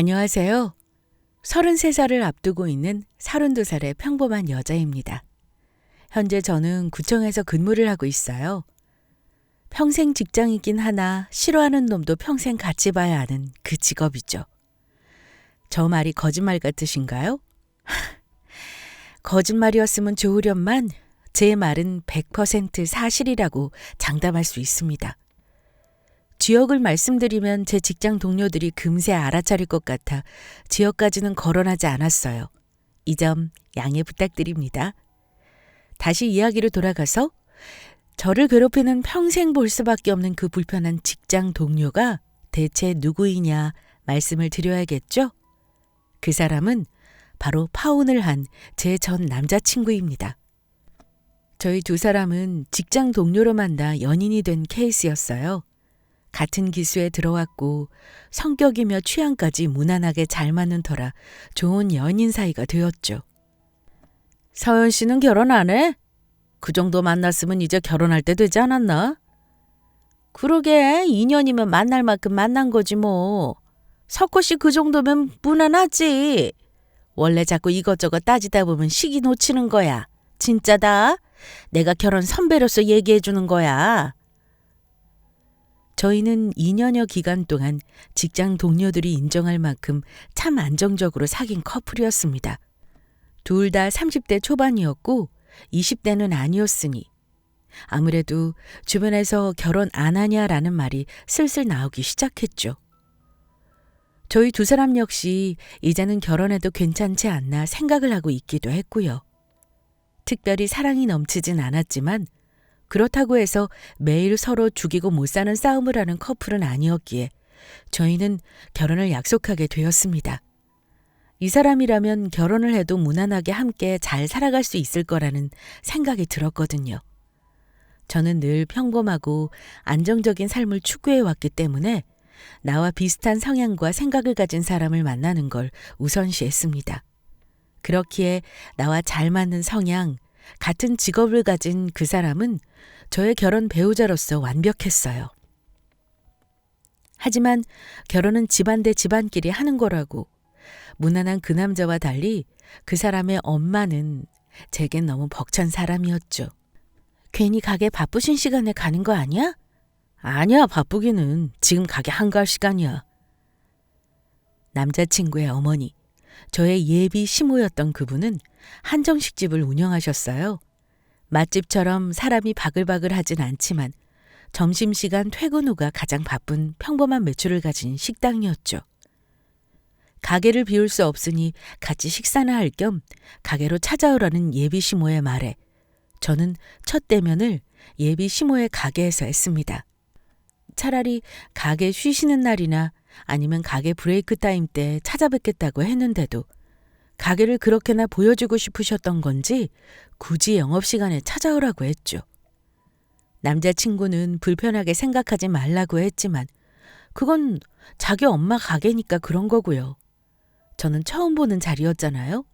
안녕하세요. 33살을 앞두고 있는 32살의 평범한 여자입니다. 현재 저는 구청에서 근무를 하고 있어요. 평생 직장이긴 하나 싫어하는 놈도 평생 같이 봐야 하는 그 직업이죠. 저 말이 거짓말 같으신가요? 거짓말이었으면 좋으련만 제 말은 100% 사실이라고 장담할 수 있습니다. 지역을 말씀드리면 제 직장 동료들이 금세 알아차릴 것 같아 지역까지는 거론하지 않았어요. 이 점 양해 부탁드립니다. 다시 이야기로 돌아가서 저를 괴롭히는 평생 볼 수밖에 없는 그 불편한 직장 동료가 대체 누구이냐 말씀을 드려야겠죠? 그 사람은 바로 파혼을 한 제 전 남자친구입니다. 저희 두 사람은 직장 동료로 만나 연인이 된 케이스였어요. 같은 기수에 들어왔고 성격이며 취향까지 무난하게 잘 맞는 터라 좋은 연인 사이가 되었죠. 서연 씨는 결혼 안 해? 그 정도 만났으면 이제 결혼할 때 되지 않았나? 그러게 2년이면 만날 만큼 만난 거지 뭐. 석호 씨 그 정도면 무난하지. 원래 자꾸 이것저것 따지다 보면 시기 놓치는 거야. 진짜다. 내가 결혼 선배로서 얘기해 주는 거야. 저희는 2년여 기간 동안 직장 동료들이 인정할 만큼 참 안정적으로 사귄 커플이었습니다. 둘 다 30대 초반이었고 20대는 아니었으니 아무래도 주변에서 결혼 안 하냐라는 말이 슬슬 나오기 시작했죠. 저희 두 사람 역시 이제는 결혼해도 괜찮지 않나 생각을 하고 있기도 했고요. 특별히 사랑이 넘치진 않았지만 그렇다고 해서 매일 서로 죽이고 못 사는 싸움을 하는 커플은 아니었기에 저희는 결혼을 약속하게 되었습니다. 이 사람이라면 결혼을 해도 무난하게 함께 잘 살아갈 수 있을 거라는 생각이 들었거든요. 저는 늘 평범하고 안정적인 삶을 추구해 왔기 때문에 나와 비슷한 성향과 생각을 가진 사람을 만나는 걸 우선시했습니다. 그렇기에 나와 잘 맞는 성향, 같은 직업을 가진 그 사람은 저의 결혼 배우자로서 완벽했어요. 하지만 결혼은 집안 대 집안끼리 하는 거라고 무난한 그 남자와 달리 그 사람의 엄마는 제겐 너무 벅찬 사람이었죠. 괜히 가게 바쁘신 시간에 가는 거 아니야? 아니야, 바쁘기는. 지금 가게 한가할 시간이야. 남자친구의 어머니, 저의 예비 시모였던 그분은 한정식집을 운영하셨어요. 맛집처럼 사람이 바글바글 하진 않지만 점심시간 퇴근 후가 가장 바쁜 평범한 매출을 가진 식당이었죠. 가게를 비울 수 없으니 같이 식사나 할 겸 가게로 찾아오라는 예비 시모의 말에 저는 첫 대면을 예비 시모의 가게에서 했습니다. 차라리 가게 쉬시는 날이나 아니면 가게 브레이크 타임 때 찾아뵙겠다고 했는데도 가게를 그렇게나 보여주고 싶으셨던 건지 굳이 영업시간에 찾아오라고 했죠. 남자친구는 불편하게 생각하지 말라고 했지만 그건 자기 엄마 가게니까 그런 거고요. 저는 처음 보는 자리였잖아요.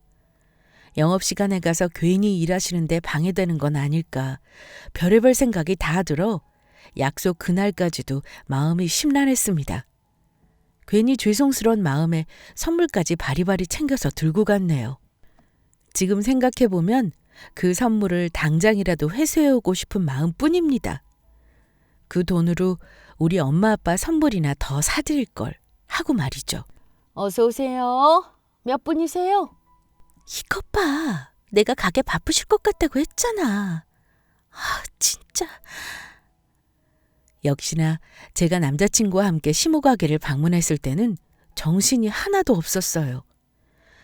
영업시간에 가서 괜히 일하시는데 방해되는 건 아닐까 별의별 생각이 다 들어 약속 그날까지도 마음이 심란했습니다. 괜히 죄송스러운 마음에 선물까지 바리바리 챙겨서 들고 갔네요. 지금 생각해보면 그 선물을 당장이라도 회수해오고 싶은 마음뿐입니다. 그 돈으로 우리 엄마 아빠 선물이나 더 사드릴 걸 하고 말이죠. 어서 오세요. 몇 분이세요? 이것 봐. 내가 가게 바쁘실 것 같다고 했잖아. 진짜. 역시나 제가 남자친구와 함께 시모 가게를 방문했을 때는 정신이 하나도 없었어요.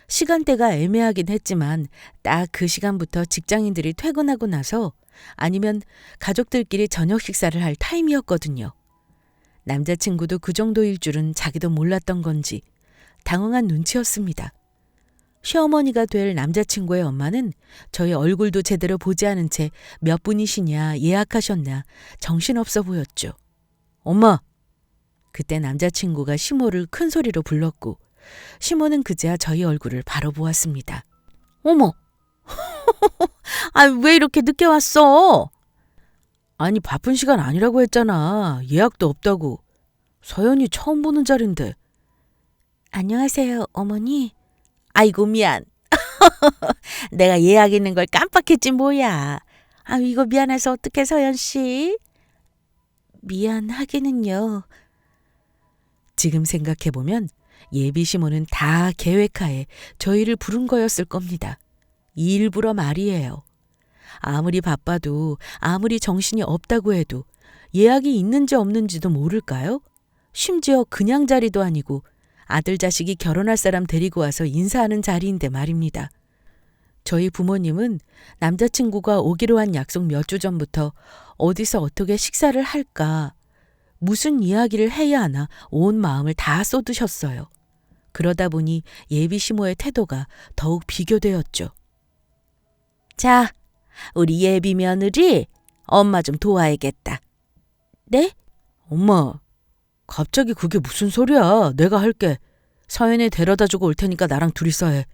시간대가 애매하긴 했지만 딱 그 시간부터 직장인들이 퇴근하고 나서 아니면 가족들끼리 저녁 식사를 할 타임이었거든요. 남자친구도 그 정도일 줄은 자기도 몰랐던 건지 당황한 눈치였습니다. 시어머니가 될 남자친구의 엄마는 저희 얼굴도 제대로 보지 않은 채 몇 분이시냐 예약하셨나 정신없어 보였죠. 엄마! 그때 남자친구가 시모를 큰 소리로 불렀고 시모는 그제야 저희 얼굴을 바로 보았습니다. 어머! 왜 이렇게 늦게 왔어? 아니 바쁜 시간 아니라고 했잖아. 예약도 없다고. 서연이 처음 보는 자리인데. 안녕하세요, 어머니. 아이고, 미안. 내가 예약 있는 걸 깜빡했지 뭐야. 이거 미안해서 어떡해, 서연 씨. 미안하기는요. 지금 생각해보면 예비 시모는 다 계획하에 저희를 부른 거였을 겁니다. 일부러 말이에요. 아무리 바빠도 아무리 정신이 없다고 해도 예약이 있는지 없는지도 모를까요? 심지어 그냥 자리도 아니고 아들 자식이 결혼할 사람 데리고 와서 인사하는 자리인데 말입니다. 저희 부모님은 남자친구가 오기로 한 약속 몇 주 전부터 어디서 어떻게 식사를 할까, 무슨 이야기를 해야 하나 온 마음을 다 쏟으셨어요. 그러다 보니 예비 시모의 태도가 더욱 비교되었죠. 자, 우리 예비 며느리 엄마 좀 도와야겠다. 네? 엄마, 갑자기 그게 무슨 소리야. 내가 할게. 서연이 데려다주고 올 테니까 나랑 둘이서 해.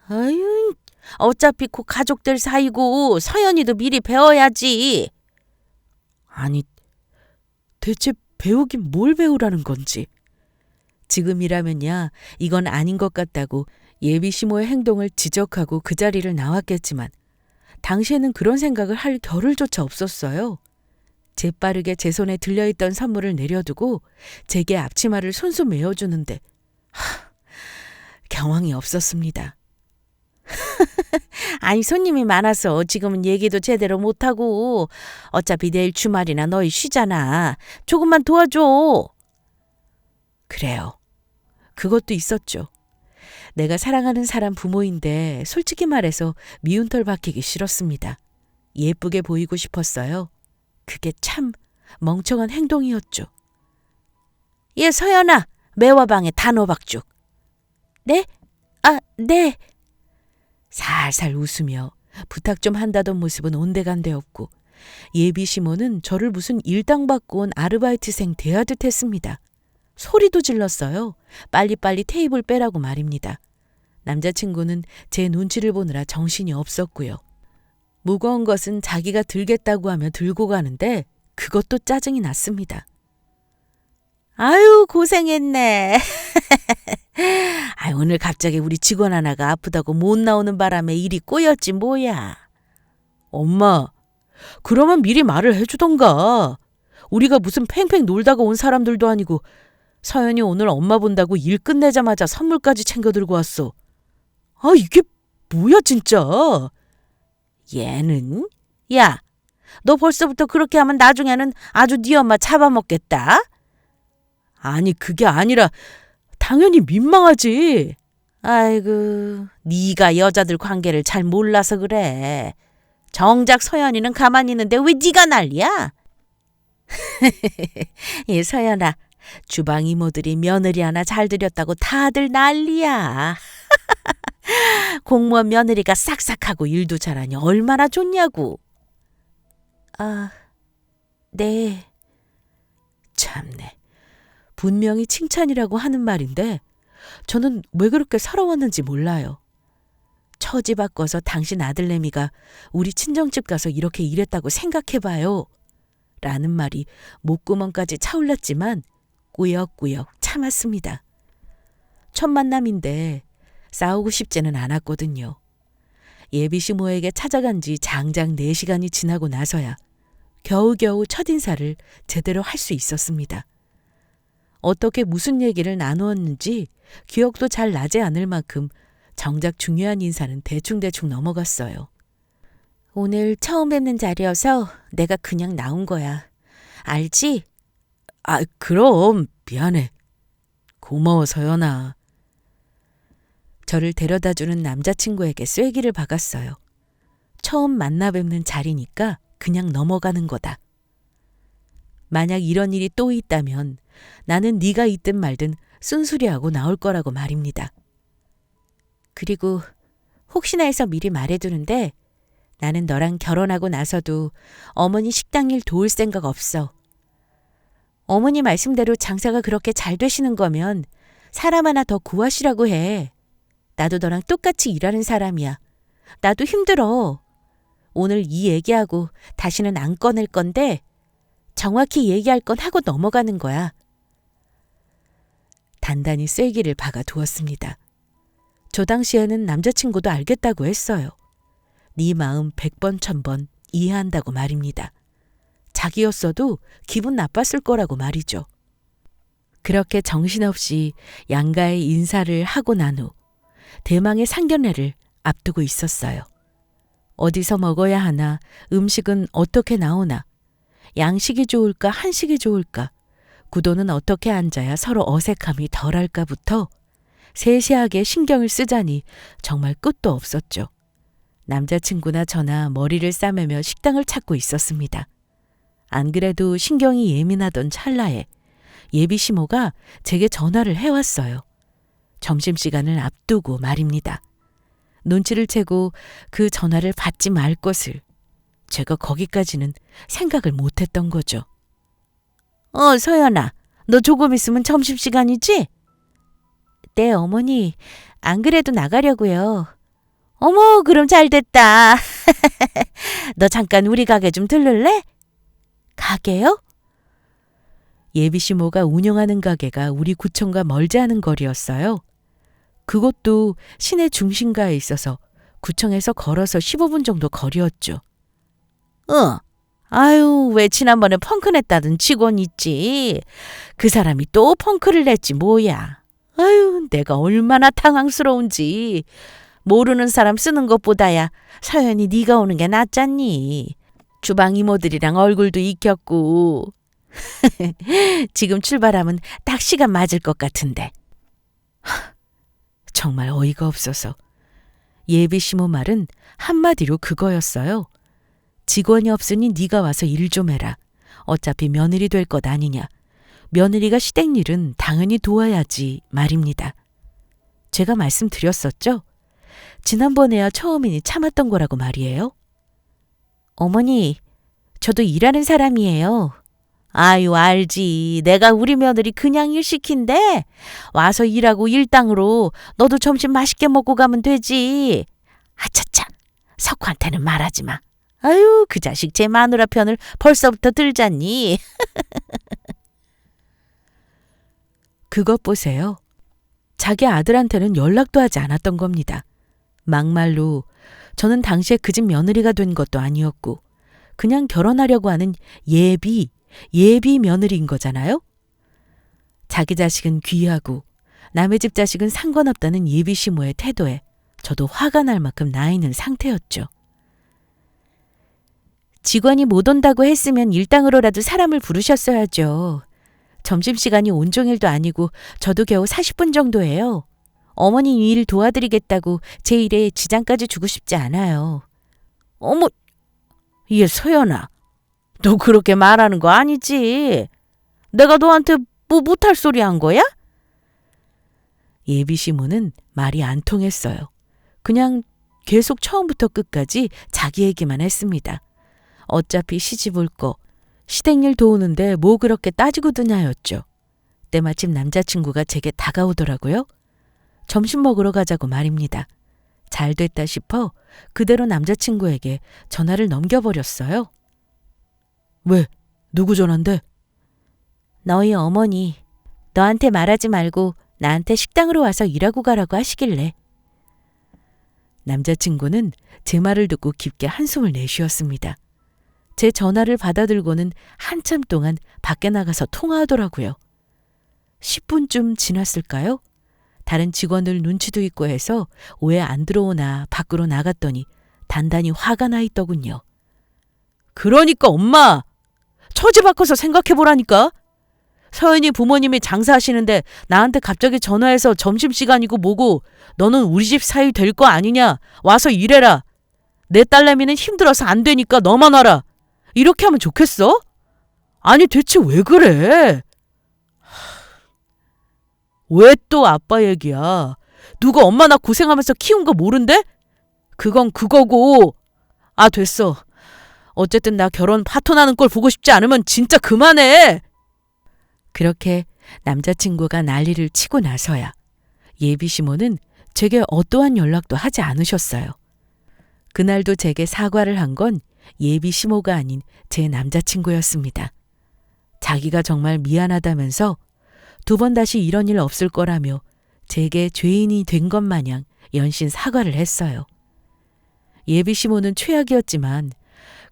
아유, 어차피 곧 가족들 사이고 서연이도 미리 배워야지. 아니, 대체 배우긴 뭘 배우라는 건지. 지금이라면야 이건 아닌 것 같다고 예비 시모의 행동을 지적하고 그 자리를 나왔겠지만 당시에는 그런 생각을 할 겨를조차 없었어요. 재빠르게 제 손에 들려있던 선물을 내려두고 제게 앞치마를 손수 메어주는데 경황이 없었습니다. 아니, 손님이 많아서 지금은 얘기도 제대로 못하고 어차피 내일 주말이나 너희 쉬잖아. 조금만 도와줘. 그래요. 그것도 있었죠. 내가 사랑하는 사람 부모인데 솔직히 말해서 미운 털 박히기 싫었습니다. 예쁘게 보이고 싶었어요. 그게 참 멍청한 행동이었죠. 예, 서연아, 매화방에 단호박죽. 네? 네. 살살 웃으며 부탁 좀 한다던 모습은 온데간데 없고 예비 시모는 저를 무슨 일당 받고 온 아르바이트생 대하듯 했습니다. 소리도 질렀어요. 빨리빨리 테이블 빼라고 말입니다. 남자친구는 제 눈치를 보느라 정신이 없었고요. 무거운 것은 자기가 들겠다고 하며 들고 가는데 그것도 짜증이 났습니다. 아유, 고생했네. 오늘 갑자기 우리 직원 하나가 아프다고 못 나오는 바람에 일이 꼬였지 뭐야. 엄마, 그러면 미리 말을 해주던가. 우리가 무슨 팽팽 놀다가 온 사람들도 아니고 서연이 오늘 엄마 본다고 일 끝내자마자 선물까지 챙겨 들고 왔어. 이게 뭐야 진짜. 얘는? 야, 너 벌써부터 그렇게 하면 나중에는 아주 네 엄마 잡아먹겠다. 아니, 그게 아니라 당연히 민망하지. 아이고, 네가 여자들 관계를 잘 몰라서 그래. 정작 서연이는 가만히 있는데 왜 네가 난리야? 예, 서연아, 주방 이모들이 며느리 하나 잘 들였다고 다들 난리야. 공무원 며느리가 싹싹하고 일도 잘하니 얼마나 좋냐고. 네. 참네. 분명히 칭찬이라고 하는 말인데 저는 왜 그렇게 서러웠는지 몰라요. 처지 바꿔서 당신 아들내미가 우리 친정집 가서 이렇게 일했다고 생각해봐요. 라는 말이 목구멍까지 차올랐지만 꾸역꾸역 참았습니다. 첫 만남인데 싸우고 싶지는 않았거든요. 예비 시모에게 찾아간 지 장장 4시간이 지나고 나서야 겨우겨우 첫인사를 제대로 할 수 있었습니다. 어떻게 무슨 얘기를 나누었는지 기억도 잘 나지 않을 만큼 정작 중요한 인사는 대충대충 넘어갔어요. 오늘 처음 뵙는 자리여서 내가 그냥 나온 거야. 알지? 그럼 미안해. 고마워, 서연아. 저를 데려다주는 남자친구에게 쐐기를 박았어요. 처음 만나 뵙는 자리니까 그냥 넘어가는 거다. 만약 이런 일이 또 있다면 나는 네가 있든 말든 쓴소리하고 나올 거라고 말입니다. 그리고 혹시나 해서 미리 말해두는데 나는 너랑 결혼하고 나서도 어머니 식당 일 도울 생각 없어. 어머니 말씀대로 장사가 그렇게 잘 되시는 거면 사람 하나 더 구하시라고 해. 나도 너랑 똑같이 일하는 사람이야. 나도 힘들어. 오늘 이 얘기하고 다시는 안 꺼낼 건데 정확히 얘기할 건 하고 넘어가는 거야. 단단히 쐐기를 박아 두었습니다. 저 당시에는 남자친구도 알겠다고 했어요. 네 마음 100번 1000번 이해한다고 말입니다. 자기였어도 기분 나빴을 거라고 말이죠. 그렇게 정신없이 양가의 인사를 하고 난 후 대망의 상견례를 앞두고 있었어요. 어디서 먹어야 하나, 음식은 어떻게 나오나, 양식이 좋을까 한식이 좋을까, 구도는 어떻게 앉아야 서로 어색함이 덜할까부터 세세하게 신경을 쓰자니 정말 끝도 없었죠. 남자친구나 저나 머리를 싸매며 식당을 찾고 있었습니다. 안 그래도 신경이 예민하던 찰나에 예비 시모가 제게 전화를 해왔어요. 점심시간을 앞두고 말입니다. 눈치를 채고 그 전화를 받지 말 것을 제가 거기까지는 생각을 못했던 거죠. 서연아, 너 조금 있으면 점심시간이지? 네, 어머니. 안 그래도 나가려고요. 어머, 그럼 잘 됐다. 너 잠깐 우리 가게 좀 들를래? 가게요? 예비 시모가 운영하는 가게가 우리 구청과 멀지 않은 거리였어요. 그것도 시내 중심가에 있어서 구청에서 걸어서 15분 정도 거리였죠. 아유, 왜 지난번에 펑크 냈다던 직원 있지. 그 사람이 또 펑크를 냈지 뭐야. 아유, 내가 얼마나 당황스러운지. 모르는 사람 쓰는 것보다야 서연이 네가 오는 게 낫잖니. 주방 이모들이랑 얼굴도 익혔고. 지금 출발하면 딱 시간 맞을 것 같은데. 정말 어이가 없어서 예비 시모 말은 한마디로 그거였어요. 직원이 없으니 네가 와서 일 좀 해라. 어차피 며느리 될 것 아니냐. 며느리가 시댁 일은 당연히 도와야지 말입니다. 제가 말씀드렸었죠. 지난번에야 처음이니 참았던 거라고 말이에요. 어머니, 저도 일하는 사람이에요. 아유, 알지. 내가 우리 며느리 그냥 일 시킨대. 와서 일하고 일당으로 너도 점심 맛있게 먹고 가면 되지. 아차차, 석화한테는 말하지 마. 아유, 그 자식 제 마누라 편을 벌써부터 들잖니. 그것 보세요. 자기 아들한테는 연락도 하지 않았던 겁니다. 막말로 저는 당시에 그 집 며느리가 된 것도 아니었고 그냥 결혼하려고 하는 예비 며느리인 거잖아요. 자기 자식은 귀하고 남의 집 자식은 상관없다는 예비 시모의 태도에 저도 화가 날 만큼 나 있는 상태였죠. 직원이 못 온다고 했으면 일당으로라도 사람을 부르셨어야죠. 점심시간이 온종일도 아니고 저도 겨우 40분 정도예요. 어머니 일 도와드리겠다고 제 일에 지장까지 주고 싶지 않아요. 어머, 얘 서연아. 너 그렇게 말하는 거 아니지? 내가 너한테 뭐 못할 소리 한 거야? 예비 시모는 말이 안 통했어요. 그냥 계속 처음부터 끝까지 자기 얘기만 했습니다. 어차피 시집 올 거, 시댁일 도우는데 뭐 그렇게 따지고 드냐였죠. 때마침 남자친구가 제게 다가오더라고요. 점심 먹으러 가자고 말입니다. 잘 됐다 싶어 그대로 남자친구에게 전화를 넘겨버렸어요. 왜? 누구 전화인데? 너희 어머니. 너한테 말하지 말고 나한테 식당으로 와서 일하고 가라고 하시길래. 남자친구는 제 말을 듣고 깊게 한숨을 내쉬었습니다. 제 전화를 받아들고는 한참 동안 밖에 나가서 통화하더라고요. 10분쯤 지났을까요? 다른 직원들 눈치도 있고 해서 왜 안 들어오나 밖으로 나갔더니 단단히 화가 나 있더군요. 그러니까 엄마! 처지 바꿔서 생각해보라니까. 서연이 부모님이 장사하시는데 나한테 갑자기 전화해서 점심시간이고 뭐고 너는 우리 집 사위 될 거 아니냐. 와서 일해라. 내 딸내미는 힘들어서 안 되니까 너만 와라. 이렇게 하면 좋겠어? 아니 대체 왜 그래? 왜 또 아빠 얘기야? 누가 엄마 나 고생하면서 키운 거 모른대? 그건 그거고. 아 됐어. 어쨌든 나 결혼 파토나는 걸 보고 싶지 않으면 진짜 그만해. 그렇게 남자친구가 난리를 치고 나서야 예비 시모는 제게 어떠한 연락도 하지 않으셨어요. 그날도 제게 사과를 한 건 예비 시모가 아닌 제 남자친구였습니다. 자기가 정말 미안하다면서 두 번 다시 이런 일 없을 거라며 제게 죄인이 된 것 마냥 연신 사과를 했어요. 예비 시모는 최악이었지만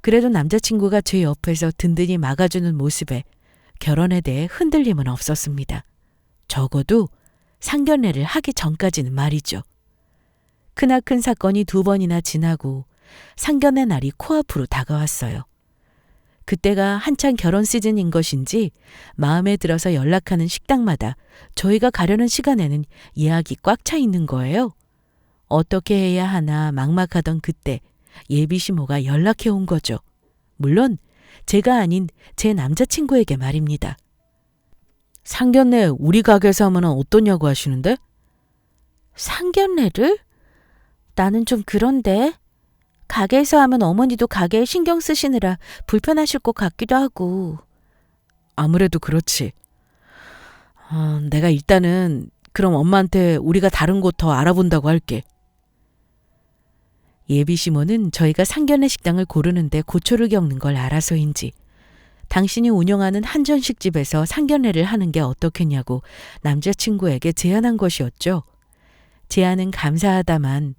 그래도 남자친구가 제 옆에서 든든히 막아주는 모습에 결혼에 대해 흔들림은 없었습니다. 적어도 상견례를 하기 전까지는 말이죠. 크나큰 사건이 2번이나 지나고 상견례 날이 코앞으로 다가왔어요. 그때가 한창 결혼 시즌인 것인지 마음에 들어서 연락하는 식당마다 저희가 가려는 시간에는 예약이 꽉 차 있는 거예요. 어떻게 해야 하나 막막하던 그때 예비 시모가 연락해 온 거죠. 물론 제가 아닌 제 남자친구에게 말입니다. 상견례 우리 가게에서 하면 어떠냐고 하시는데? 상견례를? 나는 좀 그런데. 가게에서 하면 어머니도 가게에 신경 쓰시느라 불편하실 것 같기도 하고. 아무래도 그렇지. 내가 일단은 그럼 엄마한테 우리가 다른 곳 더 알아본다고 할게. 예비 시모는 저희가 상견례 식당을 고르는데 고초를 겪는 걸 알아서인지 당신이 운영하는 한전식집에서 상견례를 하는 게 어떻겠냐고 남자친구에게 제안한 것이었죠. 제안은 감사하다만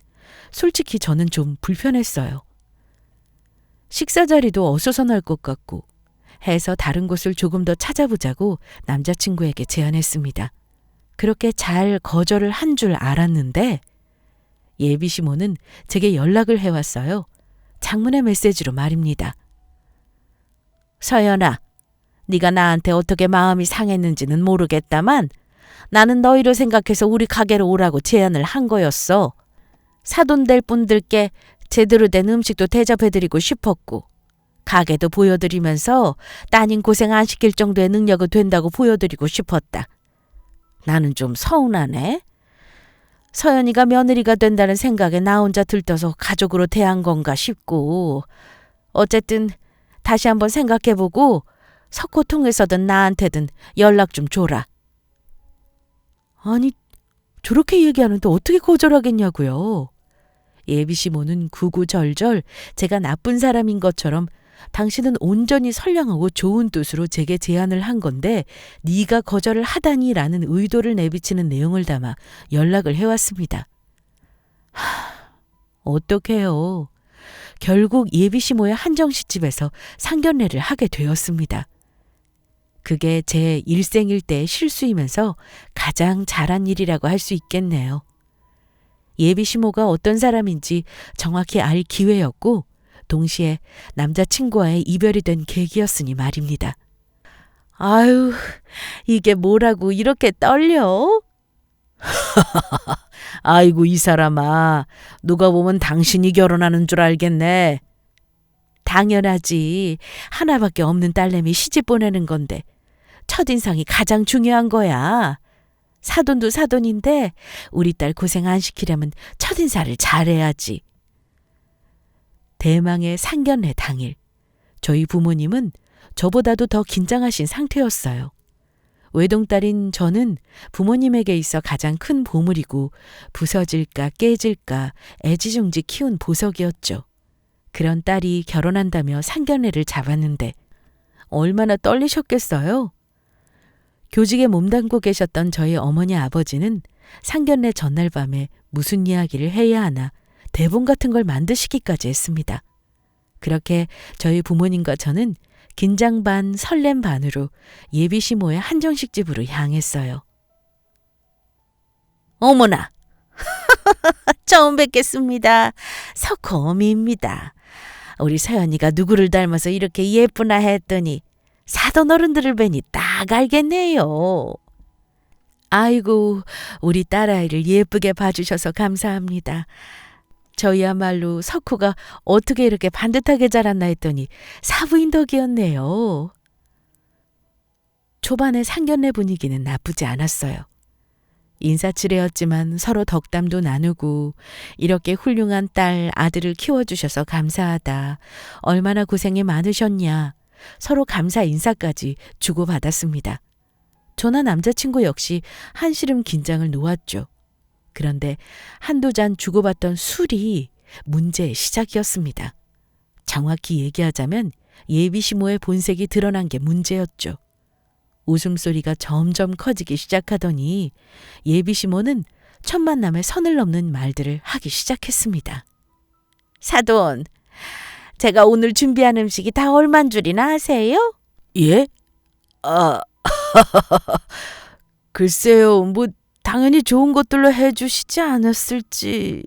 솔직히 저는 좀 불편했어요. 식사 자리도 어수선할 것 같고 해서 다른 곳을 조금 더 찾아보자고 남자친구에게 제안했습니다. 그렇게 잘 거절을 한 줄 알았는데 예비 시모는 제게 연락을 해왔어요. 장문의 메시지로 말입니다. 서연아, 네가 나한테 어떻게 마음이 상했는지는 모르겠다만 나는 너희를 생각해서 우리 가게로 오라고 제안을 한 거였어. 사돈될 분들께 제대로 된 음식도 대접해드리고 싶었고 가게도 보여드리면서 따님 고생 안 시킬 정도의 능력이 된다고 보여드리고 싶었다. 나는 좀 서운하네. 서연이가 며느리가 된다는 생각에 나 혼자 들떠서 가족으로 대한 건가 싶고 어쨌든 다시 한번 생각해보고 석호 통해서든 나한테든 연락 좀 줘라. 아니 저렇게 얘기하는데 어떻게 거절하겠냐고요. 예비 시모는 구구절절 제가 나쁜 사람인 것처럼 당신은 온전히 선량하고 좋은 뜻으로 제게 제안을 한 건데 네가 거절을 하다니라는 의도를 내비치는 내용을 담아 연락을 해왔습니다. 어떡해요. 결국 예비 시모의 한정식집에서 상견례를 하게 되었습니다. 그게 제 일생일대의 실수이면서 가장 잘한 일이라고 할 수 있겠네요. 예비 시모가 어떤 사람인지 정확히 알 기회였고 동시에 남자친구와의 이별이 된 계기였으니 말입니다. 아유, 이게 뭐라고 이렇게 떨려? 아이고 이 사람아, 누가 보면 당신이 결혼하는 줄 알겠네. 당연하지. 하나밖에 없는 딸내미 시집 보내는 건데 첫인상이 가장 중요한 거야. 사돈도 사돈인데 우리 딸 고생 안 시키려면 첫인사를 잘해야지. 대망의 상견례 당일, 저희 부모님은 저보다도 더 긴장하신 상태였어요. 외동딸인 저는 부모님에게 있어 가장 큰 보물이고 부서질까 깨질까 애지중지 키운 보석이었죠. 그런 딸이 결혼한다며 상견례를 잡았는데 얼마나 떨리셨겠어요? 교직에 몸담고 계셨던 저희 어머니 아버지는 상견례 전날 밤에 무슨 이야기를 해야 하나 대본 같은 걸 만드시기까지 했습니다. 그렇게 저희 부모님과 저는 긴장 반 설렘 반으로 예비 시모의 한정식집으로 향했어요. 어머나! 처음 뵙겠습니다. 석호 어미입니다. 우리 서연이가 누구를 닮아서 이렇게 예쁘나 했더니 사돈 어른들을 뵈니 딱 알겠네요. 아이고, 우리 딸아이를 예쁘게 봐주셔서 감사합니다. 저희야말로 석호가 어떻게 이렇게 반듯하게 자랐나 했더니 사부인 덕이었네요. 초반의 상견례 분위기는 나쁘지 않았어요. 인사치레였지만 서로 덕담도 나누고 이렇게 훌륭한 딸, 아들을 키워주셔서 감사하다. 얼마나 고생이 많으셨냐. 서로 감사 인사까지 주고받았습니다. 저나 남자친구 역시 한시름 긴장을 놓았죠. 그런데 한두 잔 주고받던 술이 문제의 시작이었습니다. 정확히 얘기하자면 예비 시모의 본색이 드러난 게 문제였죠. 웃음소리가 점점 커지기 시작하더니 예비 시모는 첫 만남에 선을 넘는 말들을 하기 시작했습니다. 사돈, 제가 오늘 준비한 음식이 다 얼만 줄이나 아세요? 예? 아, 글쎄요, 뭐 당연히 좋은 것들로 해주시지 않았을지.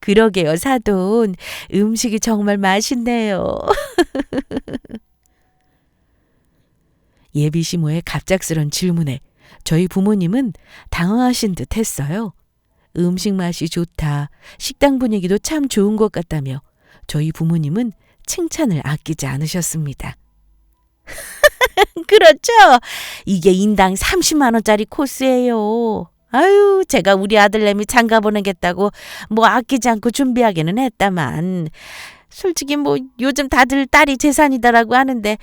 그러게요, 사돈. 음식이 정말 맛있네요. 예비 시모의 갑작스런 질문에 저희 부모님은 당황하신 듯 했어요. 음식 맛이 좋다, 식당 분위기도 참 좋은 것 같다며 저희 부모님은 칭찬을 아끼지 않으셨습니다. 그렇죠. 이게 인당 30만 원짜리 코스예요. 아유, 제가 우리 아들내미 장가 보내겠다고 뭐 아끼지 않고 준비하기는 했다만 솔직히 뭐 요즘 다들 딸이 재산이다라고 하는데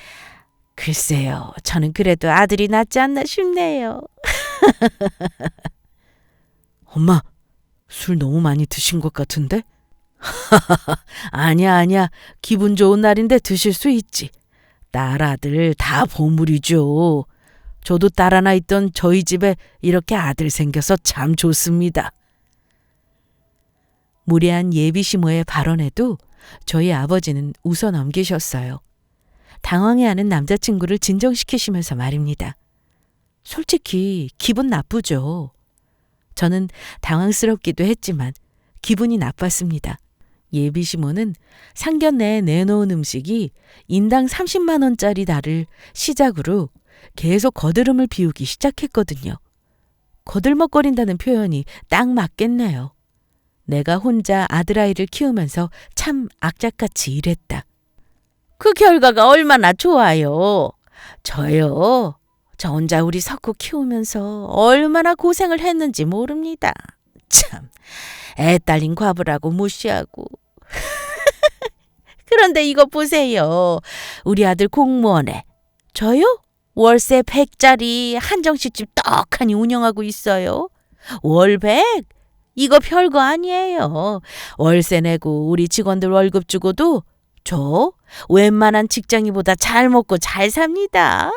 글쎄요, 저는 그래도 아들이 낫지 않나 싶네요. 엄마, 술 너무 많이 드신 것 같은데? 아니야. 기분 좋은 날인데 드실 수 있지. 딸 아들 다 보물이죠. 저도 딸 하나 있던 저희 집에 이렇게 아들 생겨서 참 좋습니다. 무례한 예비 시모의 발언에도 저희 아버지는 웃어 넘기셨어요. 당황해하는 남자친구를 진정시키시면서 말입니다. 솔직히 기분 나쁘죠. 저는 당황스럽기도 했지만 기분이 나빴습니다. 예비 시모는 상견례에 내놓은 음식이 인당 30만 원짜리 날을 시작으로 계속 거드름을 피우기 시작했거든요. 거들먹거린다는 표현이 딱 맞겠네요. 내가 혼자 아들아이를 키우면서 참 악착같이 일했다. 그 결과가 얼마나 좋아요. 저요. 저 혼자 우리 석호 키우면서 얼마나 고생을 했는지 모릅니다. 참, 애 딸린 과부라고 무시하고. 그런데 이거 보세요. 우리 아들 공무원에. 저요? 월세 100짜리 한정식집 떡하니 운영하고 있어요. 월 100? 이거 별거 아니에요. 월세 내고 우리 직원들 월급 주고도 저 웬만한 직장인보다 잘 먹고 잘 삽니다.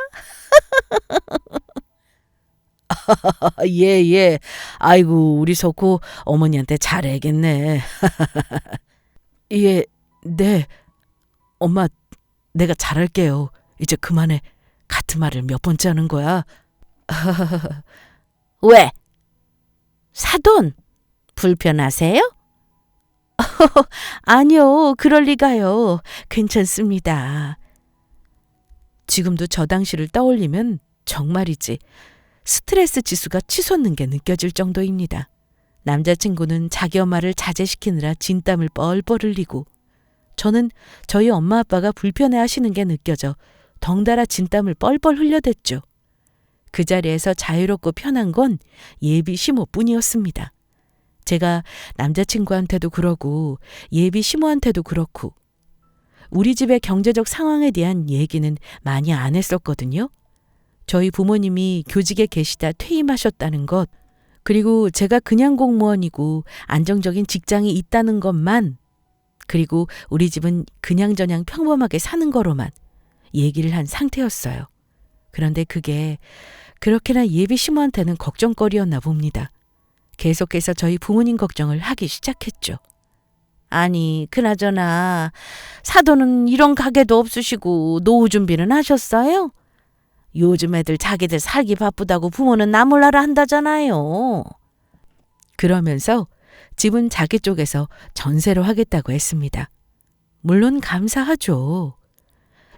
예. 아이고, 우리 석호 어머니한테 잘해야겠네. 예, 네. 엄마, 내가 잘할게요. 이제 그만해. 같은 말을 몇 번째 하는 거야. 왜? 사돈, 불편하세요? 아니요, 그럴 리가요. 괜찮습니다. 지금도 저 당시를 떠올리면 정말이지 스트레스 지수가 치솟는 게 느껴질 정도입니다. 남자친구는 자기 엄마를 자제시키느라 진땀을 뻘뻘 흘리고 저는 저희 엄마 아빠가 불편해하시는 게 느껴져 덩달아 진땀을 뻘뻘 흘려댔죠. 그 자리에서 자유롭고 편한 건 예비 시모뿐이었습니다. 제가 남자친구한테도 그러고 예비 시모한테도 그렇고 우리 집의 경제적 상황에 대한 얘기는 많이 안 했었거든요. 저희 부모님이 교직에 계시다 퇴임하셨다는 것, 그리고 제가 그냥 공무원이고 안정적인 직장이 있다는 것만, 그리고 우리 집은 그냥저냥 평범하게 사는 거로만 얘기를 한 상태였어요. 그런데 그게 그렇게나 예비 시모한테는 걱정거리였나 봅니다. 계속해서 저희 부모님 걱정을 하기 시작했죠. 아니, 그나저나 사돈은 이런 가게도 없으시고 노후 준비는 하셨어요? 요즘 애들 자기들 살기 바쁘다고 부모는 나 몰라라 한다잖아요. 그러면서 집은 자기 쪽에서 전세로 하겠다고 했습니다. 물론 감사하죠.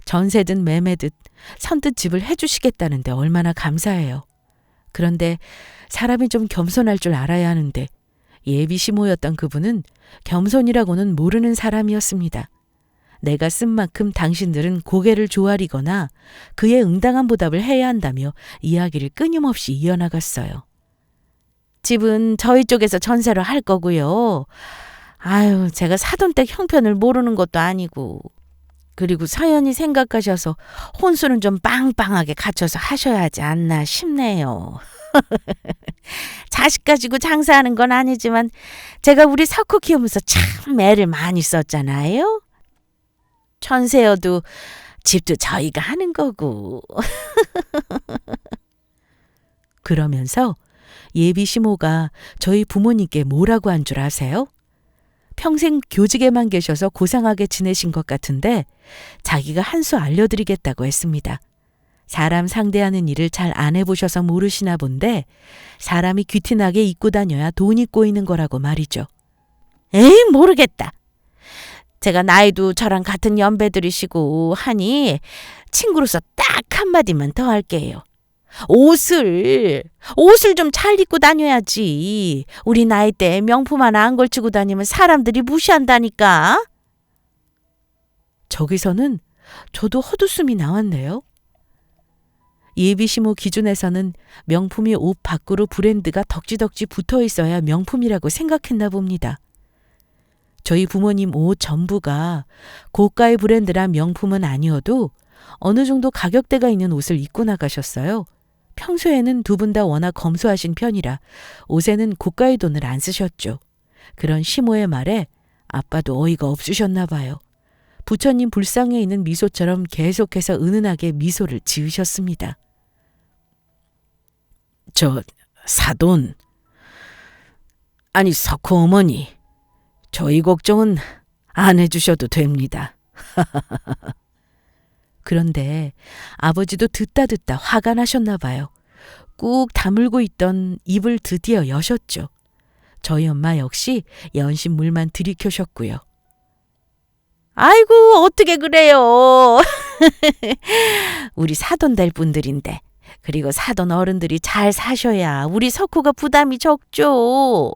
전세든 매매든 선뜻 집을 해주시겠다는데 얼마나 감사해요. 그런데 사람이 좀 겸손할 줄 알아야 하는데 예비 시모였던 그분은 겸손이라고는 모르는 사람이었습니다. 내가 쓴 만큼 당신들은 고개를 조아리거나 그에 응당한 보답을 해야 한다며 이야기를 끊임없이 이어나갔어요. 집은 저희 쪽에서 전세로 할 거고요. 아유, 제가 사돈댁 형편을 모르는 것도 아니고. 그리고 서연이 생각하셔서 혼수는 좀 빵빵하게 갖춰서 하셔야 하지 않나 싶네요. 자식 가지고 장사하는 건 아니지만 제가 우리 석호 키우면서 참 애를 많이 썼잖아요. 천세여도 집도 저희가 하는 거고. 그러면서 예비 시모가 저희 부모님께 뭐라고 한 줄 아세요? 평생 교직에만 계셔서 고상하게 지내신 것 같은데 자기가 한 수 알려드리겠다고 했습니다. 사람 상대하는 일을 잘 안 해보셔서 모르시나 본데 사람이 귀티나게 입고 다녀야 돈이 꼬이는 거라고 말이죠. 에이, 모르겠다. 제가 나이도 저랑 같은 연배들이시고 하니 친구로서 딱 한마디만 더 할게요. 옷을 좀 잘 입고 다녀야지. 우리 나이 때 명품 하나 안 걸치고 다니면 사람들이 무시한다니까. 저기서는 저도 헛웃음이 나왔네요. 예비시모 기준에서는 명품이 옷 밖으로 브랜드가 덕지덕지 붙어 있어야 명품이라고 생각했나 봅니다. 저희 부모님 옷 전부가 고가의 브랜드라 명품은 아니어도 어느 정도 가격대가 있는 옷을 입고 나가셨어요. 평소에는 두 분 다 워낙 검소하신 편이라 옷에는 고가의 돈을 안 쓰셨죠. 그런 시모의 말에 아빠도 어이가 없으셨나 봐요. 부처님 불상에 있는 미소처럼 계속해서 은은하게 미소를 지으셨습니다. 저 사돈, 아니 석호 어머니, 저희 걱정은 안 해주셔도 됩니다. 그런데 아버지도 듣다 화가 나셨나 봐요. 꾹 다물고 있던 입을 드디어 여셨죠. 저희 엄마 역시 연신물만 들이켜셨고요. 아이고, 어떻게 그래요. 우리 사돈 될 분들인데, 그리고 사돈 어른들이 잘 사셔야 우리 석호가 부담이 적죠.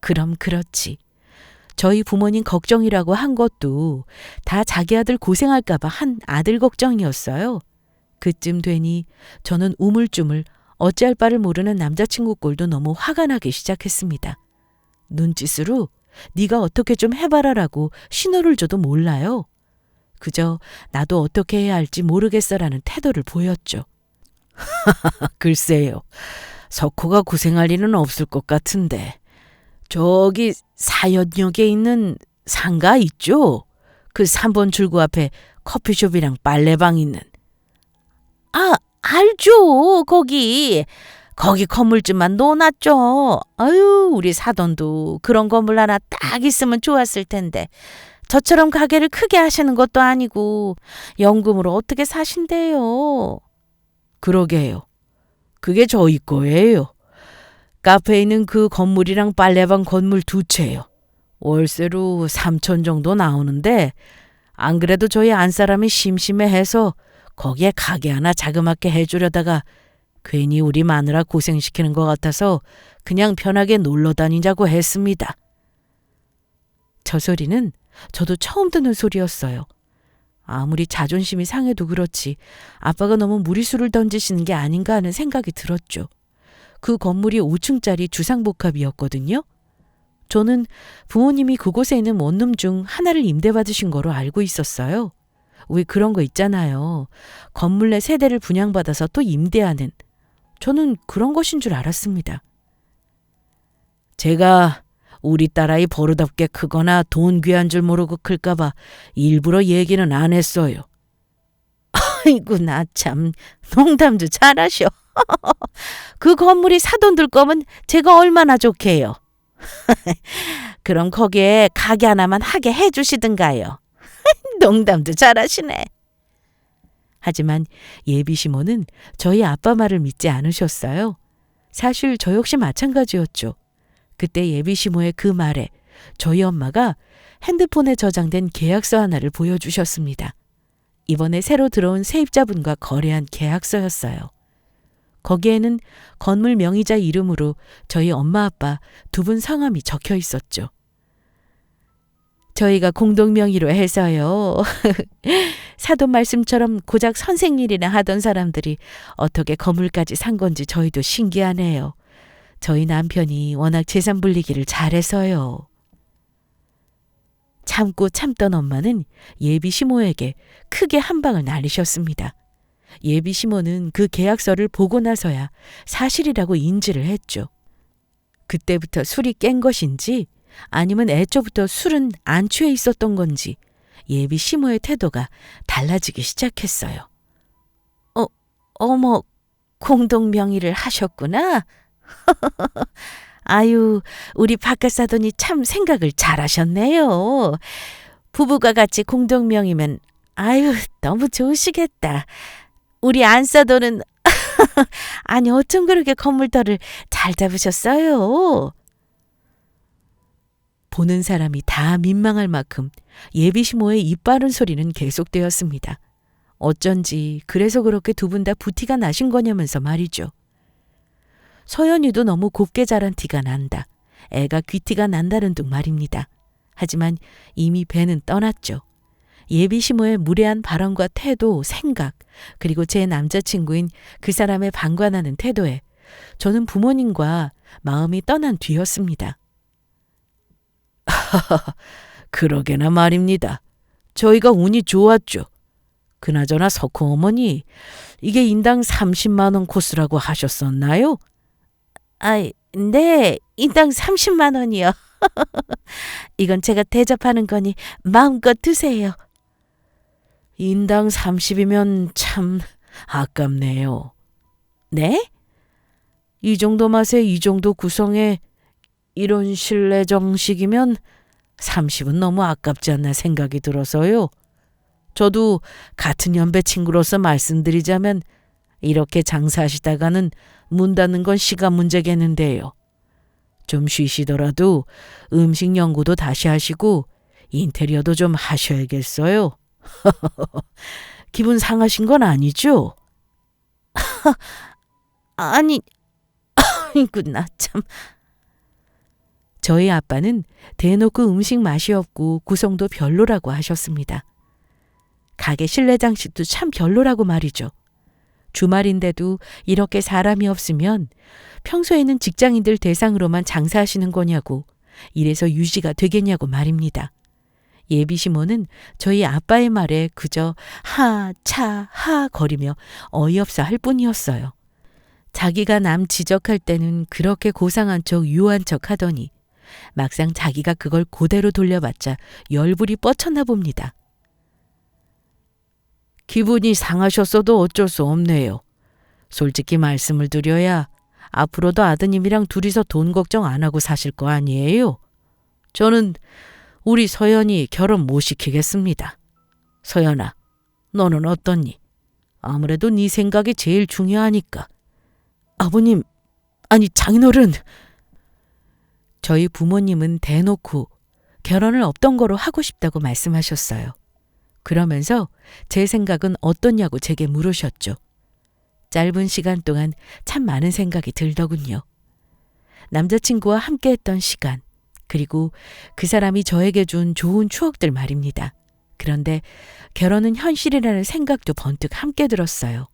그럼 그렇지. 저희 부모님 걱정이라고 한 것도 다 자기 아들 고생할까 봐 한 아들 걱정이었어요. 그쯤 되니 저는 우물쭈물 어찌할 바를 모르는 남자친구 꼴도 너무 화가 나기 시작했습니다. 눈짓으로 네가 어떻게 좀 해봐라라고 신호를 줘도 몰라요. 그저 나도 어떻게 해야 할지 모르겠어라는 태도를 보였죠. 글쎄요. 석호가 고생할 일은 없을 것 같은데 저기 사연역에 있는 상가 있죠? 그 3번 출구 앞에 커피숍이랑 빨래방 있는. 아, 알죠. 거기 건물주만 놓아놨죠. 아유, 우리 사돈도 그런 건물 하나 딱 있으면 좋았을 텐데 저처럼 가게를 크게 하시는 것도 아니고 연금으로 어떻게 사신대요. 그러게요. 그게 저희 거예요. 카페에 있는 그 건물이랑 빨래방 건물 2채요. 월세로 3천 정도 나오는데 안 그래도 저희 안사람이 심심해해서 거기에 가게 하나 자그맣게 해주려다가 괜히 우리 마누라 고생시키는 것 같아서 그냥 편하게 놀러 다니자고 했습니다. 저 소리는 저도 처음 듣는 소리였어요. 아무리 자존심이 상해도 그렇지 아빠가 너무 무리수를 던지시는 게 아닌가 하는 생각이 들었죠. 그 건물이 5층짜리 주상복합이었거든요. 저는 부모님이 그곳에 있는 원룸 중 하나를 임대받으신 거로 알고 있었어요. 왜 그런 거 있잖아요. 건물 내 세대를 분양받아서 또 임대하는. 저는 그런 것인 줄 알았습니다. 제가 우리 딸아이 버릇없게 크거나 돈 귀한 줄 모르고 클까 봐 일부러 얘기는 안 했어요. 아이고, 나 참 농담도 잘하셔. 그 건물이 사돈 들 거면 제가 얼마나 좋게요. 그럼 거기에 가게 하나만 하게 해주시든가요. 농담도 잘하시네. 하지만 예비시모는 저희 아빠 말을 믿지 않으셨어요. 사실 저 역시 마찬가지였죠. 그때 예비시모의 그 말에 저희 엄마가 핸드폰에 저장된 계약서 하나를 보여주셨습니다. 이번에 새로 들어온 세입자분과 거래한 계약서였어요. 거기에는 건물 명의자 이름으로 저희 엄마 아빠 두 분 성함이 적혀 있었죠. 저희가 공동 명의로 해서요. 사돈 말씀처럼 고작 선생일이나 하던 사람들이 어떻게 건물까지 산 건지 저희도 신기하네요. 저희 남편이 워낙 재산 불리기를 잘해서요. 참고 참던 엄마는 예비 시모에게 크게 한 방을 날리셨습니다. 예비 시모는 그 계약서를 보고 나서야 사실이라고 인지를 했죠. 그때부터 술이 깬 것인지 아니면 애초부터 술은 안 취해 있었던 건지 예비 시모의 태도가 달라지기 시작했어요. 어머, 공동명의를 하셨구나. 아유, 우리 바깥사돈이 참 생각을 잘하셨네요. 부부가 같이 공동명의면 아유, 너무 좋으시겠다. 우리 안사돈은 아니 어쩜 그렇게 건물터를 잘 잡으셨어요. 보는 사람이 다 민망할 만큼 예비시모의 입 바른 소리는 계속되었습니다. 어쩐지 그래서 그렇게 두 분 다 부티가 나신 거냐면서 말이죠. 서연이도 너무 곱게 자란 티가 난다. 애가 귀티가 난다는 둥 말입니다. 하지만 이미 배는 떠났죠. 예비시모의 무례한 발언과 태도, 생각, 그리고 제 남자친구인 그 사람의 방관하는 태도에 저는 부모님과 마음이 떠난 뒤였습니다. 그러게나 말입니다. 저희가 운이 좋았죠. 그나저나 석호 어머니, 이게 인당 30만 원 코스라고 하셨었나요? 네, 인당 30만 원이요. 이건 제가 대접하는 거니 마음껏 드세요. 인당 30이면 참 아깝네요. 네? 이 정도 맛에 이 정도 구성에 이런 실내 정식이면 30은 너무 아깝지 않나 생각이 들어서요. 저도 같은 연배 친구로서 말씀드리자면 이렇게 장사하시다가는 문 닫는 건 시간 문제겠는데요. 좀 쉬시더라도 음식 연구도 다시 하시고 인테리어도 좀 하셔야겠어요. 기분 상하신 건 아니죠? 아니, 아이고 나 참. 저희 아빠는 대놓고 음식 맛이 없고 구성도 별로라고 하셨습니다. 가게 실내 장식도 참 별로라고 말이죠. 주말인데도 이렇게 사람이 없으면 평소에는 직장인들 대상으로만 장사하시는 거냐고, 이래서 유지가 되겠냐고 말입니다. 예비시모는 저희 아빠의 말에 그저 하, 차, 하 거리며 어이없어 할 뿐이었어요. 자기가 남 지적할 때는 그렇게 고상한 척 유한 척 하더니 막상 자기가 그걸 그대로 돌려봤자 열불이 뻗쳤나 봅니다. 기분이 상하셨어도 어쩔 수 없네요. 솔직히 말씀을 드려야 앞으로도 아드님이랑 둘이서 돈 걱정 안 하고 사실 거 아니에요. 저는 우리 서연이 결혼 못 시키겠습니다. 서연아, 너는 어떻니? 아무래도 네 생각이 제일 중요하니까. 아버님, 아니 장인어른. 저희 부모님은 대놓고 결혼을 없던 거로 하고 싶다고 말씀하셨어요. 그러면서 제 생각은 어떠냐고 제게 물으셨죠. 짧은 시간 동안 참 많은 생각이 들더군요. 남자친구와 함께했던 시간, 그리고 그 사람이 저에게 준 좋은 추억들 말입니다. 그런데 결혼은 현실이라는 생각도 번뜩 함께 들었어요.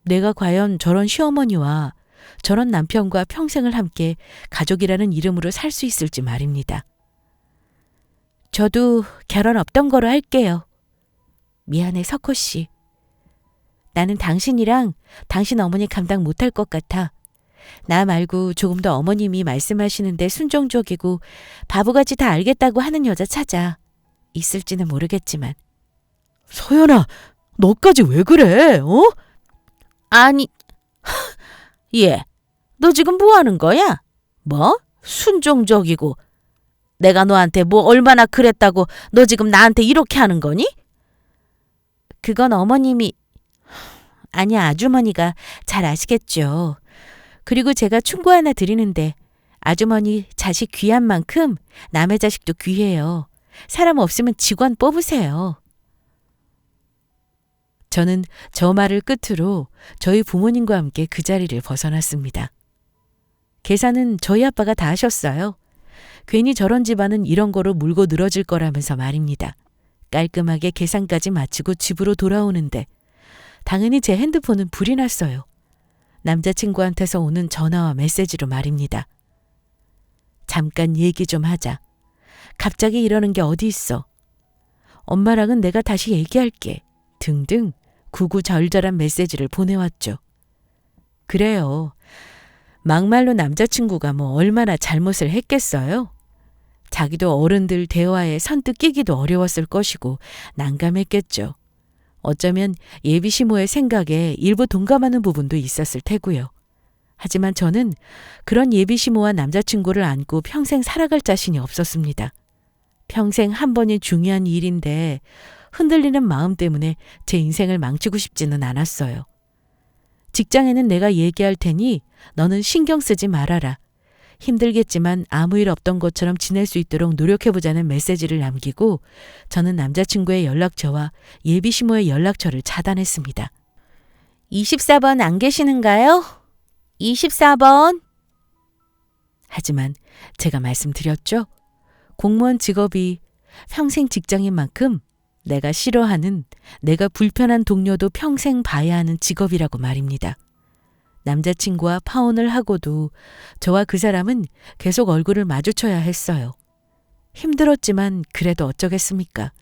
내가 과연 저런 시어머니와 저런 남편과 평생을 함께 가족이라는 이름으로 살 수 있을지 말입니다. 저도 결혼 없던 거로 할게요. 미안해, 석호 씨. 나는 당신이랑 당신 어머니 감당 못할 것 같아. 나 말고 조금 더 어머님이 말씀하시는데 순종적이고 바보같이 다 알겠다고 하는 여자 찾아. 있을지는 모르겠지만. 서연아, 너까지 왜 그래? 어? 아니, 얘, 너 지금 뭐 하는 거야? 뭐? 순종적이고. 내가 너한테 뭐 얼마나 그랬다고 너 지금 나한테 이렇게 하는 거니? 그건 어머님이, 아니 아주머니가 잘 아시겠죠. 그리고 제가 충고 하나 드리는데 아주머니 자식 귀한 만큼 남의 자식도 귀해요. 사람 없으면 직원 뽑으세요. 저는 저 말을 끝으로 저희 부모님과 함께 그 자리를 벗어났습니다. 계산은 저희 아빠가 다 하셨어요. 괜히 저런 집안은 이런 거로 물고 늘어질 거라면서 말입니다. 깔끔하게 계산까지 마치고 집으로 돌아오는데 당연히 제 핸드폰은 불이 났어요. 남자친구한테서 오는 전화와 메시지로 말입니다. 잠깐 얘기 좀 하자. 갑자기 이러는 게 어디 있어. 엄마랑은 내가 다시 얘기할게. 등등 구구절절한 메시지를 보내왔죠. 그래요. 막말로 남자친구가 뭐 얼마나 잘못을 했겠어요? 자기도 어른들 대화에 선뜻 끼기도 어려웠을 것이고 난감했겠죠. 어쩌면 예비 시모의 생각에 일부 동감하는 부분도 있었을 테고요. 하지만 저는 그런 예비 시모와 남자친구를 안고 평생 살아갈 자신이 없었습니다. 평생 한 번이 중요한 일인데 흔들리는 마음 때문에 제 인생을 망치고 싶지는 않았어요. 직장에는 내가 얘기할 테니 너는 신경 쓰지 말아라. 힘들겠지만 아무 일 없던 것처럼 지낼 수 있도록 노력해보자는 메시지를 남기고 저는 남자친구의 연락처와 예비 시모의 연락처를 차단했습니다. 24번 안 계시는가요? 24번. 하지만 제가 말씀드렸죠. 공무원 직업이 평생 직장인 만큼 내가 싫어하는, 내가 불편한 동료도 평생 봐야 하는 직업이라고 말입니다. 남자친구와 파혼을 하고도 저와 그 사람은 계속 얼굴을 마주쳐야 했어요. 힘들었지만 그래도 어쩌겠습니까?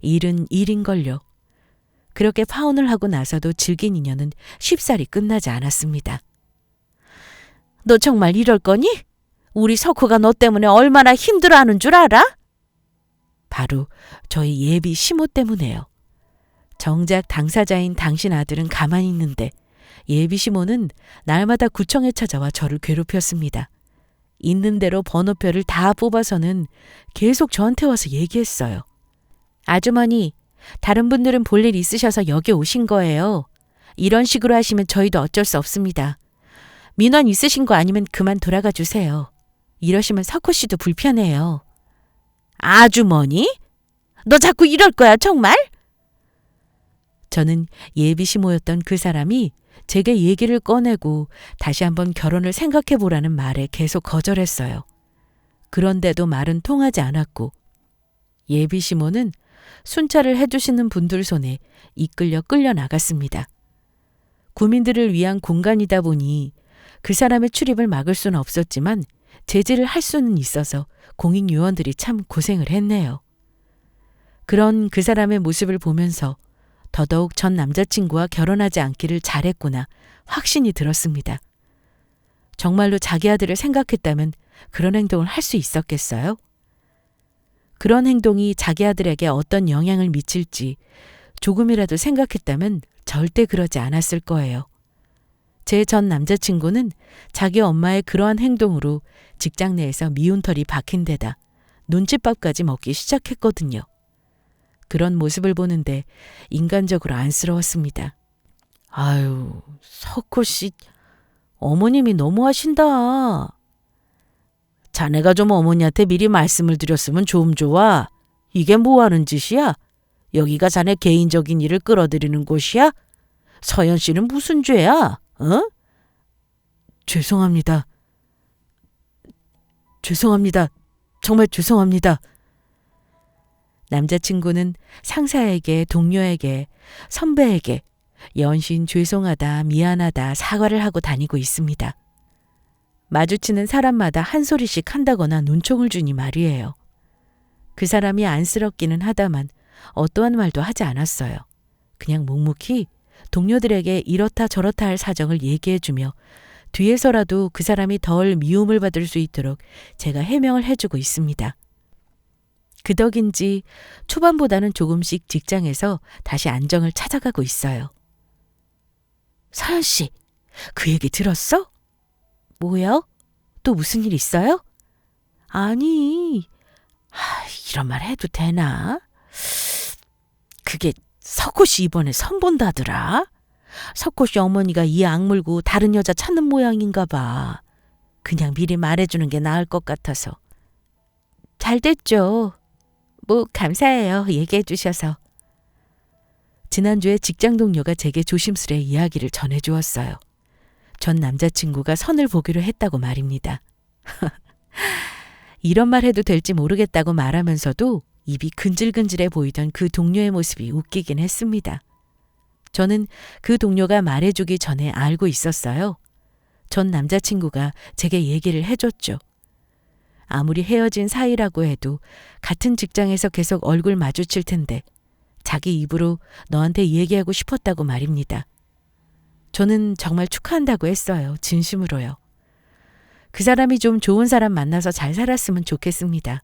일은 일인걸요. 그렇게 파혼을 하고 나서도 질긴 인연은 쉽사리 끝나지 않았습니다. 너 정말 이럴 거니? 우리 석호가 너 때문에 얼마나 힘들어하는 줄 알아? 바로 저희 예비 시모 때문에요. 정작 당사자인 당신 아들은 가만히 있는데 예비 시모는 날마다 구청에 찾아와 저를 괴롭혔습니다. 있는 대로 번호표를 다 뽑아서는 계속 저한테 와서 얘기했어요. 아주머니, 다른 분들은 볼 일 있으셔서 여기 오신 거예요. 이런 식으로 하시면 저희도 어쩔 수 없습니다. 민원 있으신 거 아니면 그만 돌아가 주세요. 이러시면 석호 씨도 불편해요. 아주머니? 너 자꾸 이럴 거야, 정말? 저는 예비 시모였던 그 사람이 제게 얘기를 꺼내고 다시 한번 결혼을 생각해 보라는 말에 계속 거절했어요. 그런데도 말은 통하지 않았고 예비 시모는 순찰을 해주시는 분들 손에 이끌려 끌려 나갔습니다. 구민들을 위한 공간이다 보니 그 사람의 출입을 막을 수는 없었지만 제지를 할 수는 있어서 공익요원들이 참 고생을 했네요. 그런 그 사람의 모습을 보면서 더더욱 전 남자친구와 결혼하지 않기를 잘했구나 확신이 들었습니다. 정말로 자기 아들을 생각했다면 그런 행동을 할 수 있었겠어요? 그런 행동이 자기 아들에게 어떤 영향을 미칠지 조금이라도 생각했다면 절대 그러지 않았을 거예요. 제 전 남자친구는 자기 엄마의 그러한 행동으로 직장 내에서 미운털이 박힌 데다 눈칫밥까지 먹기 시작했거든요. 그런 모습을 보는데 인간적으로 안쓰러웠습니다. 아유, 석호 씨, 어머님이 너무하신다. 자네가 좀 어머니한테 미리 말씀을 드렸으면 좀 좋아. 이게 뭐하는 짓이야? 여기가 자네 개인적인 일을 끌어들이는 곳이야? 서연 씨는 무슨 죄야? 어? 죄송합니다. 죄송합니다. 정말 죄송합니다. 남자친구는 상사에게, 동료에게, 선배에게 연신 죄송하다, 미안하다, 사과를 하고 다니고 있습니다. 마주치는 사람마다 한 소리씩 한다거나 눈총을 주니 말이에요. 그 사람이 안쓰럽기는 하다만 어떠한 말도 하지 않았어요. 그냥 묵묵히 동료들에게 이렇다 저렇다 할 사정을 얘기해주며 뒤에서라도 그 사람이 덜 미움을 받을 수 있도록 제가 해명을 해주고 있습니다. 그 덕인지 초반보다는 조금씩 직장에서 다시 안정을 찾아가고 있어요. 서연 씨, 그 얘기 들었어? 뭐요? 또 무슨 일 있어요? 아니, 이런 말 해도 되나? 그게 석호 씨 이번에 선본다더라. 석호 씨 어머니가 이 악물고 다른 여자 찾는 모양인가 봐. 그냥 미리 말해주는 게 나을 것 같아서. 잘 됐죠. 뭐 감사해요. 얘기해 주셔서. 지난주에 직장 동료가 제게 조심스레 이야기를 전해주었어요. 전 남자친구가 선을 보기로 했다고 말입니다. 이런 말 해도 될지 모르겠다고 말하면서도 입이 근질근질해 보이던 그 동료의 모습이 웃기긴 했습니다. 저는 그 동료가 말해주기 전에 알고 있었어요. 전 남자친구가 제게 얘기를 해줬죠. 아무리 헤어진 사이라고 해도 같은 직장에서 계속 얼굴 마주칠 텐데 자기 입으로 너한테 얘기하고 싶었다고 말입니다. 저는 정말 축하한다고 했어요. 진심으로요. 그 사람이 좀 좋은 사람 만나서 잘 살았으면 좋겠습니다.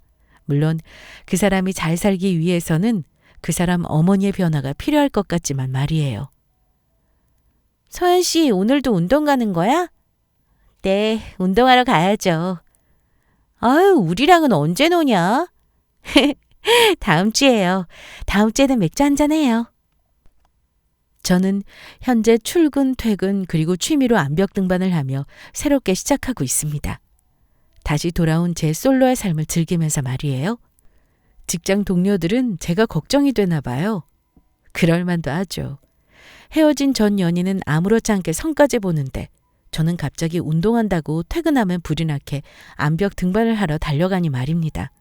물론 그 사람이 잘 살기 위해서는 그 사람 어머니의 변화가 필요할 것 같지만 말이에요. 서연 씨, 오늘도 운동 가는 거야? 네, 운동하러 가야죠. 아유, 우리랑은 언제 노냐? 다음 주에요. 다음 주에는 맥주 한잔 해요. 저는 현재 출근, 퇴근, 그리고 취미로 암벽 등반을 하며 새롭게 시작하고 있습니다. 다시 돌아온 제 솔로의 삶을 즐기면서 말이에요. 직장 동료들은 제가 걱정이 되나 봐요. 그럴 만도 하죠. 헤어진 전 연인은 아무렇지 않게 성까지 보는데 저는 갑자기 운동한다고 퇴근하면 불이 나게 암벽 등반을 하러 달려가니 말입니다.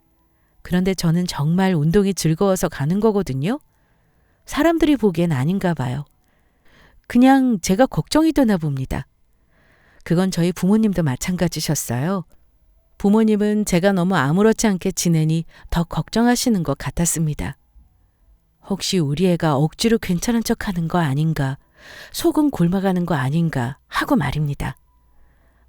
그런데 저는 정말 운동이 즐거워서 가는 거거든요. 사람들이 보기엔 아닌가 봐요. 그냥 제가 걱정이 되나 봅니다. 그건 저희 부모님도 마찬가지셨어요. 부모님은 제가 너무 아무렇지 않게 지내니 더 걱정하시는 것 같았습니다. 혹시 우리 애가 억지로 괜찮은 척하는 거 아닌가, 속은 곪아가는 거 아닌가 하고 말입니다.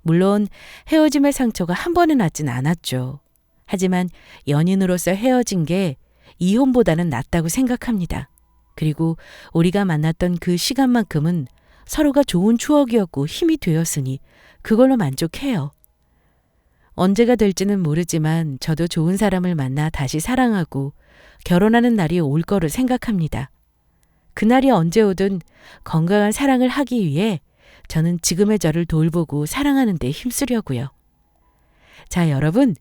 물론 헤어짐의 상처가 한 번에 낫진 않았죠. 하지만 연인으로서 헤어진 게 이혼보다는 낫다고 생각합니다. 그리고 우리가 만났던 그 시간만큼은 서로가 좋은 추억이었고 힘이 되었으니 그걸로 만족해요. 언제가 될지는 모르지만 저도 좋은 사람을 만나 다시 사랑하고 결혼하는 날이 올 거를 생각합니다. 그날이 언제 오든 건강한 사랑을 하기 위해 저는 지금의 저를 돌보고 사랑하는 데 힘쓰려고요. 자, 여러분,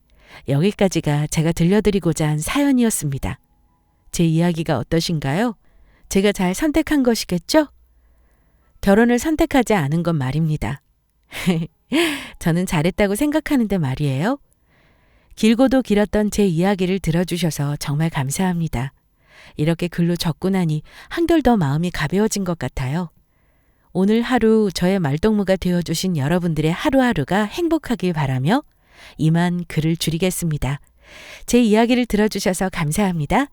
여기까지가 제가 들려드리고자 한 사연이었습니다. 제 이야기가 어떠신가요? 제가 잘 선택한 것이겠죠? 결혼을 선택하지 않은 건 말입니다. 저는 잘했다고 생각하는데 말이에요. 길고도 길었던 제 이야기를 들어주셔서 정말 감사합니다. 이렇게 글로 적고 나니 한결 더 마음이 가벼워진 것 같아요. 오늘 하루 저의 말동무가 되어주신 여러분들의 하루하루가 행복하길 바라며 이만 글을 줄이겠습니다. 제 이야기를 들어주셔서 감사합니다.